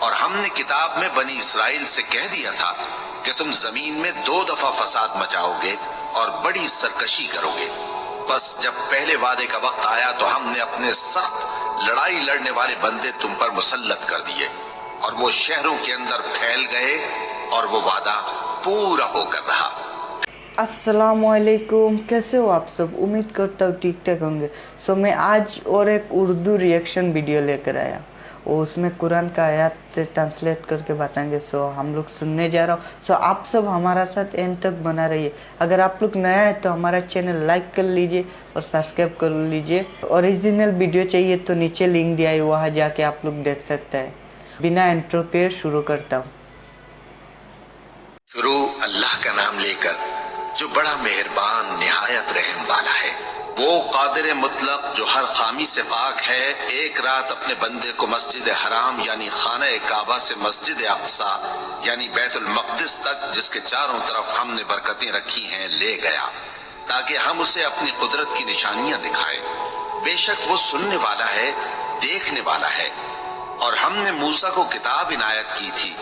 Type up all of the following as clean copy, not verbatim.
اور ہم نے کتاب میں بنی اسرائیل سے کہہ دیا تھا کہ تم زمین میں 2 دفعہ فساد مچاؤ گے اور بڑی سرکشی کرو گے۔ بس جب پہلے وعدے کا وقت آیا تو ہم نے اپنے سخت لڑائی لڑنے والے بندے تم پر مسلط کر دیے، اور وہ شہروں کے اندر پھیل گئے اور وہ وعدہ پورا ہو کر رہا۔ السلام علیکم، کیسے ہو آپ سب؟ امید کرتا ہوں ٹھیک ٹھاک ہوں گے۔ میں آج اور ایک اردو ریئیکشن ویڈیو لے کر آیا، اور اس میں قرآن کا آیات ٹرانسلیٹ کر کے بتائیں گے۔ ہم لوگ سننے جا رہا ہوں۔ آپ سب ہمارا ساتھ اینڈ تک بنا رہیے۔ اگر آپ لوگ نیا ہے تو ہمارا چینل لائک کر لیجئے اور سبسکرائب کر لیجئے۔ اوریجنل ویڈیو چاہیے تو نیچے لنک دیا ہے، وہاں جا کے آپ لوگ دیکھ سکتے ہیں۔ بنا انٹرو کے شروع کرتا ہوں۔ شروع اللہ کا نام لے کر جو بڑا مہربان نہایت رحم والا ہے۔ وہ قادر مطلق جو ہر خامی سے پاک ہے، ایک رات اپنے بندے کو مسجد حرام یعنی خانہ کعبہ سے مسجد اقصی یعنی بیت المقدس تک، جس کے چاروں طرف ہم نے برکتیں رکھی ہیں، لے گیا تاکہ ہم اسے اپنی قدرت کی نشانیاں دکھائیں۔ بے شک وہ سننے والا ہے، دیکھنے والا ہے۔ اور ہم نے موسیٰ کو کتاب عنایت کی تھی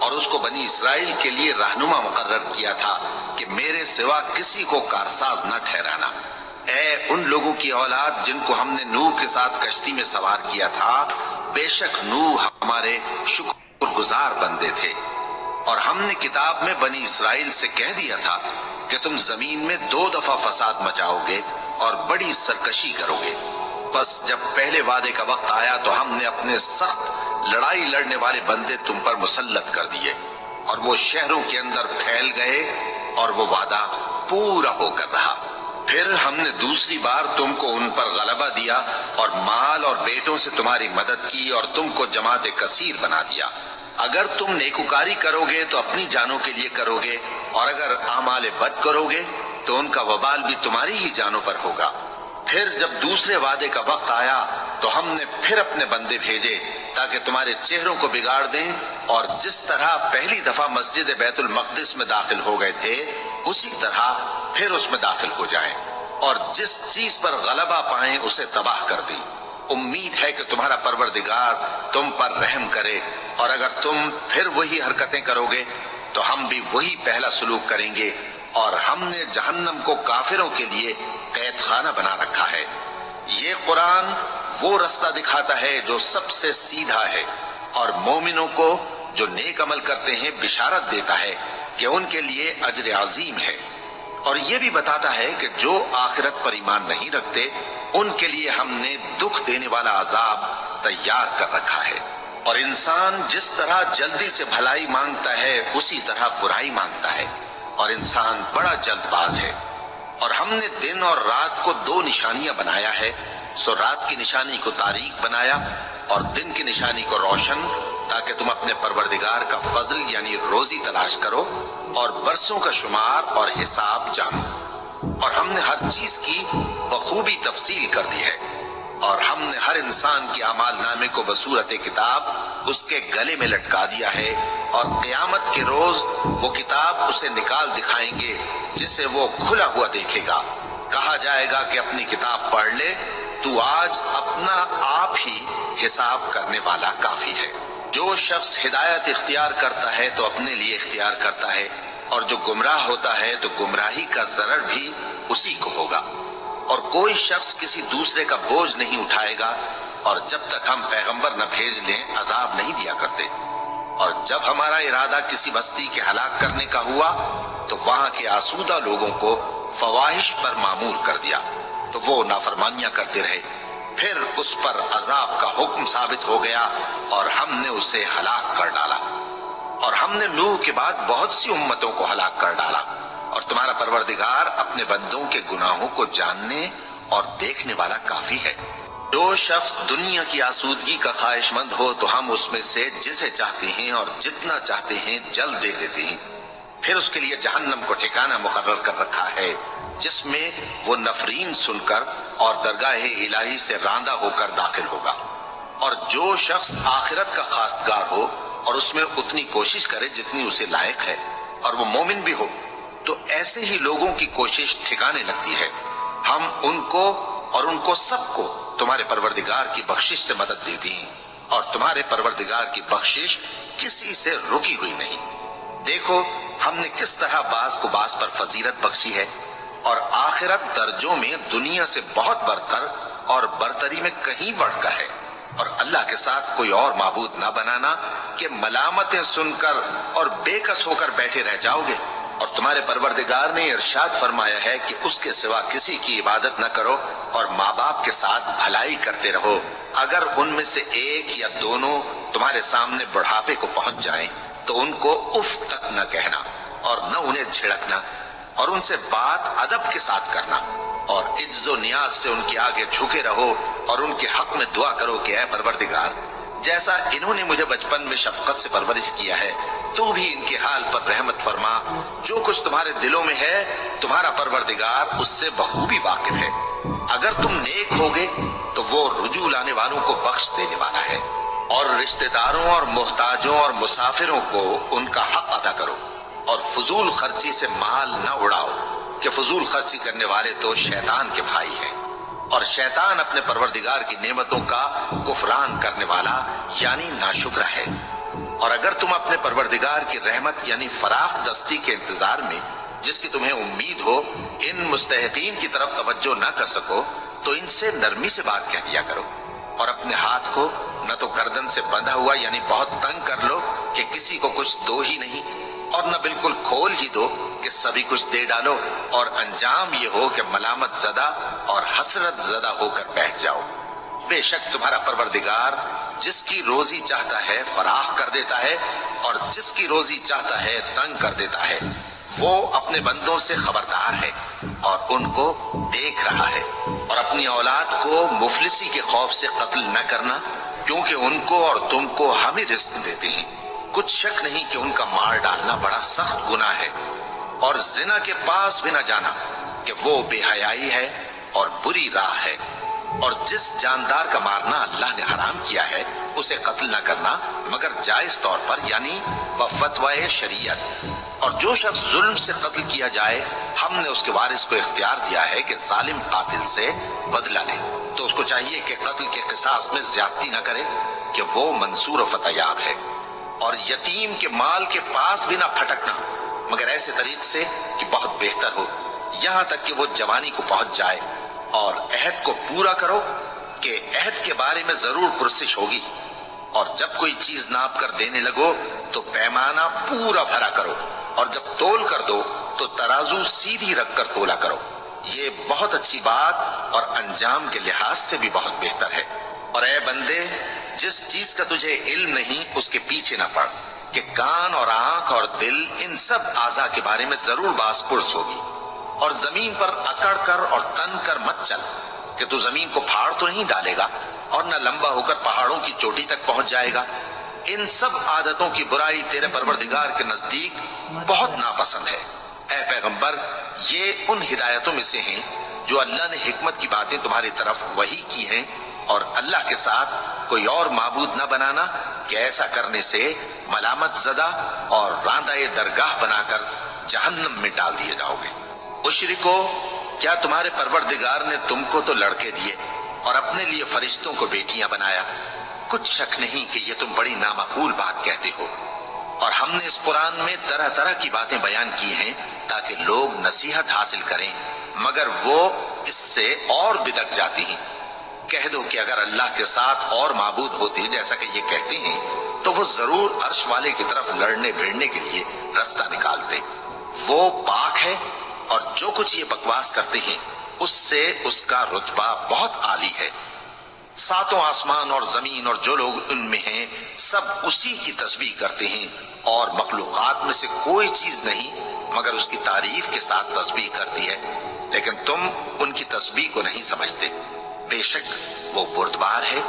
اور اس کو بنی اسرائیل کے لیے رہنما مقرر کیا تھا کہ میرے سوا کسی کو کارساز نہ ٹھہرانا۔ اے ان لوگوں کی اولاد جن کو ہم نے نوح کے ساتھ کشتی میں سوار کیا تھا، بے شک نوح ہمارے شکر گزار بندے تھے۔ اور ہم نے کتاب میں بنی اسرائیل سے کہہ دیا تھا کہ تم زمین میں 2 دفعہ فساد مچاؤ گے اور بڑی سرکشی کرو گے۔ بس جب پہلے وعدے کا وقت آیا تو ہم نے اپنے سخت لڑائی لڑنے والے بندے تم پر مسلط کر دیے، اور وہ شہروں کے اندر پھیل گئے اور وہ وعدہ پورا ہو کر رہا۔ پھر ہم نے دوسری بار تم کو ان پر غلبہ دیا اور مال اور بیٹوں سے تمہاری مدد کی اور تم کو جماعت کثیر بنا دیا۔ اگر تم نیکوکاری کرو گے تو اپنی جانوں کے لیے کرو گے، اور اگر اعمال بد کرو گے تو ان کا وبال بھی تمہاری ہی جانوں پر ہوگا۔ پھر جب دوسرے وعدے کا وقت آیا تو ہم نے پھر اپنے بندے بھیجے تاکہ تمہارے چہروں کو بگاڑ دیں، اور جس طرح پہلی دفعہ مسجد بیت المقدس میں داخل ہو گئے تھے اسی طرح پھر اس میں داخل ہو جائیں، اور جس چیز پر غلبہ پائیں اسے تباہ کر دیں۔ امید ہے کہ تمہارا پروردگار تم پر رحم کرے، اور اگر تم پھر وہی حرکتیں کرو گے تو ہم بھی وہی پہلا سلوک کریں گے، اور ہم نے جہنم کو کافروں کے لیے قید خانہ بنا رکھا ہے۔ یہ قرآن وہ رستہ دکھاتا ہے جو سب سے سیدھا ہے، اور مومنوں کو جو نیک عمل کرتے ہیں بشارت دیتا ہے کہ ان کے لیے اجر عظیم ہے، اور یہ بھی بتاتا ہے کہ جو آخرت پر ایمان نہیں رکھتے ان کے لیے ہم نے دکھ دینے والا عذاب تیار کر رکھا ہے۔ اور انسان جس طرح جلدی سے بھلائی مانگتا ہے اسی طرح برائی مانگتا ہے، اور انسان بڑا جلد باز ہے۔ اور ہم نے دن اور رات کو 2 نشانیاں بنایا ہے، رات کی نشانی کو تاریک بنایا اور دن کی نشانی کو روشن، تاکہ تم اپنے پروردگار کا فضل یعنی روزی تلاش کرو اور برسوں کا شمار اور حساب جانو۔ اور ہم نے ہر چیز کی بخوبی تفصیل کر دی ہے، اور ہم نے ہر انسان کے اعمال نامے کو بصورت کتاب اس کے گلے میں لٹکا دیا ہے، اور قیامت کے روز وہ کتاب اسے نکال دکھائیں گے جسے وہ کھلا ہوا دیکھے گا۔ کہا جائے گا کہ اپنی کتاب پڑھ لے، تو آج اپنا آپ ہی حساب کرنے والا کافی ہے۔ جو شخص ہدایت اختیار کرتا ہے تو اپنے لیے اختیار کرتا ہے، اور جو گمراہ ہوتا ہے تو گمراہی کا ضرر بھی اسی کو ہوگا۔ اور کوئی شخص کسی دوسرے کا بوجھ نہیں اٹھائے گا، اور جب تک ہم پیغمبر نہ بھیج لیں عذاب نہیں دیا کرتے۔ اور جب ہمارا ارادہ کسی بستی کے ہلاک کرنے کا ہوا تو وہاں کے آسودہ لوگوں کو فواحش پر معمور کر دیا، تو وہ نافرمانیاں کرتے رہے۔ پھر اس پر عذاب کا حکم ثابت ہو گیا اور ہم نے اسے ہلاک کر ڈالا۔ اور ہم نے نوح کے بعد بہت سی امتوں کو ہلاک کر ڈالا، اور تمہارا پروردگار اپنے بندوں کے گناہوں کو جاننے اور دیکھنے والا کافی ہے۔ جو شخص دنیا کی آسودگی کا خواہش مند ہو تو ہم اس میں سے جسے چاہتے ہیں اور جتنا چاہتے ہیں جلد دے دیتے ہیں۔ پھر اس کے لیے جہنم کو ٹھکانہ مقرر کر رکھا ہے، جس میں وہ نفرین سن کر اور درگاہ الہی سے راندہ ہو کر داخل ہوگا۔ اور جو شخص آخرت کا خواستگار ہو اور اس میں اتنی کوشش کرے جتنی اسے لائق ہے، اور وہ مومن بھی ہو، تو ایسے ہی لوگوں کی کوشش ٹھکانے لگتی ہے۔ ہم ان کو اور ان کو سب کو تمہارے پروردگار کی بخشش سے مدد دیتی ہیں، और तुम्हारे परवरदिगार की बख्शिश किसी से रुकी हुई नहीं। देखो हमने किस तरह बाज को बाज पर फजीलत बख्शी है और आखिरत दर्जों में दुनिया से बहुत बढ़कर और बरतरी में कहीं बढ़कर है। और अल्लाह के साथ कोई और माबूद ना बनाना कि मलामतें सुनकर और बेकस होकर बैठे रह जाओगे। और तुम्हारे परवरदिगार ने इरशाद फरमाया है कि उसके सिवा किसी की इबादत न करो और माँ बाप के साथ भलाई करते रहो। अगर उनमें से एक या दोनों तुम्हारे सामने बुढ़ापे को पहुंच जाएं, तो उनको उफ तक न कहना और न उन्हें झिड़कना और उनसे बात अदब के साथ करना और इज्जो नियाज से उनके आगे झुके रहो और उनके हक में दुआ करो कि ऐ परवरदिगार, जैसा इन्होंने मुझे बचपन में शफकत से परवरिश किया है, तू भी इनके हाल पर रहमत फरमा। जो कुछ तुम्हारे दिलों में है तुम्हारा परवरदिगार उससे बखूबी वाकिफ है। अगर तुम नेक होगे तो वो रुजू लाने वालों को बख्श देने वाला है। और रिश्तेदारों और मोहताजों और मुसाफिरों को उनका हक अदा करो और फजूल खर्ची से माल न उड़ाओ कि फजूल खर्ची करने वाले तो शैतान के भाई हैं और शैतान अपने परवरदिगार की नेमतों का कुफरान करने वाला यानी नाशुक्र है। और अगर तुम अपने परवरदिगार की रहमत यानी फराख दस्ती के इंतजार में जिसकी तुम्हें उम्मीद हो इन मुस्तहिकीन की तरफ तवज्जो न कर सको तो इनसे नरमी से बात कह दिया करो और अपने हाथ को न तो गर्दन से बंधा हुआ यानी बहुत तंग कर लो कि किसी को कुछ दो ही नहीं और न बिल्कुल खोल ही दो कि सभी कुछ दे डालो और अंजाम ये हो कि मलामत ज़दा और हसरत ज़दा होकर बैठ जाओ। बेशक तुम्हारा परवरदिगार जिसकी रोजी चाहता है फराख कर देता है और जिसकी रोजी चाहता है तंग कर देता है। वो अपने बंदों से खबरदार है और उनको देख रहा है। और अपनी औलाद को मुफलिसी के खौफ से कत्ल न करना क्योंकि उनको और तुमको हम ही रिस्क देते हैं। कुछ शक नहीं कि उनका मार डालना बड़ा सख्त गुनाह है। और जिना के पास भी न जाना कि वो बेहयाई है और बुरी राह है। और जिस जानदार का मारना अल्लाह ने हराम किया है उसे कत्ल न करना मगर जायज तौर पर यानी बफतवाए शरीयत। और जो शख्स जुल्म से कत्ल किया जाए हमने उसके वारिस को इख्तियार दिया है कि जालिम कातिल से बदला ले, तो उसको चाहिए कि कत्ल के किसास में ज्यादती न करे कि वो मंसूर फतयाब है। और यतीम के माल के पास भी ना फटकना मगर ऐसे तरीक से कि बहुत बेहतर हो, यहाँ तक कि वो जवानी को पहुंच जाए। और अहद को पूरा करो कि अहद के बारे में जरूर पुरसिश होगी। और जब कोई चीज नाप कर देने लगो तो पैमाना पूरा भरा करो और जब तोल कर दो तो तराजू सीधी रख कर तोला करो। ये बहुत अच्छी बात और अंजाम के लिहाज से भी बहुत बेहतर है। और ऐ बंदे, जिस चीज का तुझे इल्म नहीं उसके पीछे न पड़ कि कान और आंख और दिल इन सब आज़ा के बारे में जरूर बास पुरस होगी। और जमीन पर अकड़ कर और तन कर मत चल कि तू जमीन को फाड़ तो नहीं डालेगा और न लंबा होकर पहाड़ों की चोटी तक पहुंच जाएगा। इन सब आदतों की बुराई तेरे परवरदिगार के नजदीक बहुत नापसंद है। ऐ पैगंबर, ये उन हिदायतों में से हैं जो अल्लाह ने हिकमत की बातें तुम्हारी तरफ वही की हैं। और अल्लाह के साथ कोई और माबूद न बनाना कि ऐसा करने से मलामत ज़दा और रांदाए दरगाह बनाकर जहन्नम में डाल दिए जाओगे। मुशरिको, क्या तुम्हारे परवरदिगार ने तुमको तो लड़के दिए और अपने लिए फरिश्तों को बेटियां बनाया? कुछ शक नहीं कि ये तुम बड़ी नामाकूल बात कहते हो। और हमने इस कुरान में तरह तरह की बातें बयान की हैं ताकि लोग नसीहत हासिल करें, मगर वो इससे और बिदक जाती हैं। कह दो कि अगर अल्लाह के साथ और माबूद होते जैसा कि ये कहते हैं तो वो जरूर अर्श वाले की तरफ लड़ने भिड़ने के लिए रास्ता निकालते। वो पाक है और जो कुछ ये बकवास करते हैं उससे उसका रुतबा बहुत आली है। सातों आसमान और जमीन और जो लोग उनमें हैं सब उसी की तस्बीह करते हैं और मखलूकात में से कोई चीज नहीं मगर उसकी तारीफ के साथ तस्बीह करती है, लेकिन तुम उनकी तस्बीह को नहीं समझते। बेशक वो बुर्दबार है,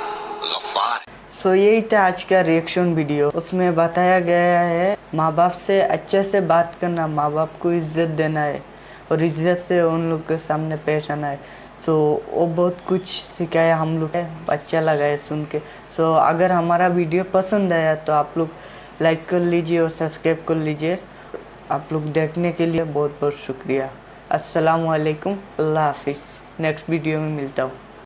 गफ्फार है। सो यही था आज का रिएक्शन वीडियो। उसमें बताया गया है माँ बाप से अच्छे से बात करना, माँ बाप को इज्जत देना है और इज्जत से उन लोग के सामने पेश आना है। सो वो बहुत कुछ सिखाया हम लोग, अच्छा लगा है सुन के। सो अगर हमारा वीडियो पसंद आया तो आप लोग लाइक कर लीजिए और सब्सक्राइब कर लीजिए। आप लोग देखने के लिए बहुत बहुत शुक्रिया। अस्सलाम वालेकुम, अल्लाह हाफिज़। नेक्स्ट वीडियो में मिलता हूँ।